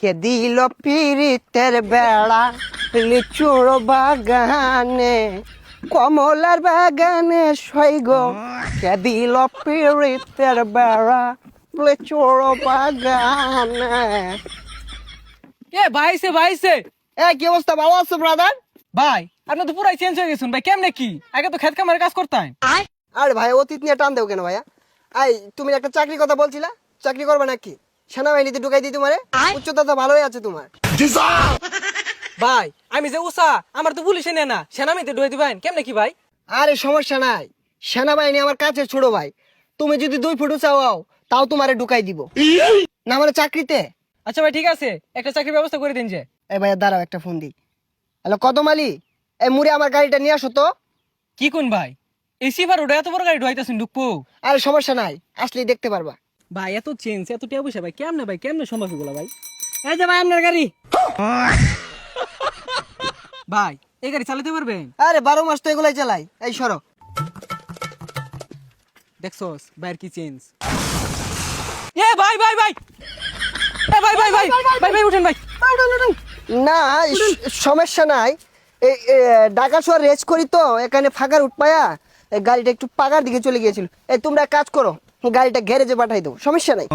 কে দিল পিরিতের বেড়া লিচুর বাগানে কমলার বাগানে সৈগ কে দিল পিরিতের বেড়া লিচুর বাগানে। ভাইছে কি অবস্থা, ভালো আছো ব্রাদার? ভাই আপনি তো পুরাই চেঞ্জ হয়ে গেছেন ভাই, কেমনে কি? আগে তো খেত কামারে কাজ করতেন। আরে ভাই অতীত নিয়ে টান দেও কেন ভাইয়া? তুমি একটা চাকরির কথা বলছিলা, চাকরি করবে নাকি? সেনাবাহিনীতে ঢুকাই দিই তোমারে? উচ্চতা তো ভালোই আছে তোমার। ভাই আমি যে উষা, আমার তো পুলিশে নেয় না, সেনামিতে ঢুয়ে দিবেন কেমনে কি ভাই? আরে সমস্যা নাই, সেনাবাহিনী আমার কাছে ছোট ভাই। তুমি যদি 2 ফুট চাও তাও তোমারে ঢুকাই দিব না মানে চাকরিতে। আচ্ছা ভাই ঠিক আছে, একটা চাকরির ব্যবস্থা করে দিন যে। এই ভাইয়া দাঁড়াও, একটা ফোন দিই। হ্যালো কদম আলী, এই মুড়ে আমার গাড়িটা নিয়ে আসো তো। কি কোন ভাই, এই সিভার ওটা এত বড় গাড়ি ঢুয়াইতেছেন ঢুকবো? আরে সমস্যা নাই, আসলেই দেখতে পারবা। ভাই এত চেঞ্জ এত টিয়া পয়সা ভাই কেমনে সম্ভব এগুলো ভাই? এই যে ভাই আপনার গাড়ি। ভাই এই গাড়ি চালাতে পারবেন? আরে 12 মাস তো এগুলাই চালাই। এই সরো। দেখছস ভাইয়ের কি চেঞ্জ। এ ভাই ভাই ভাই এ ভাই ভাই ভাই ভাই ভাই উঠেন ভাই। না সমস্যা নাই, এই ঢাকা শহর রেস করি তো, এখানে ফাঁকার উঠপায়া এই গাড়িটা একটু পাকার দিকে চলে গিয়েছিল। এই তোমরা এক কাজ করো, গাড়িটা গ্যারেজে পাঠাই দাও, সমস্যা নাই।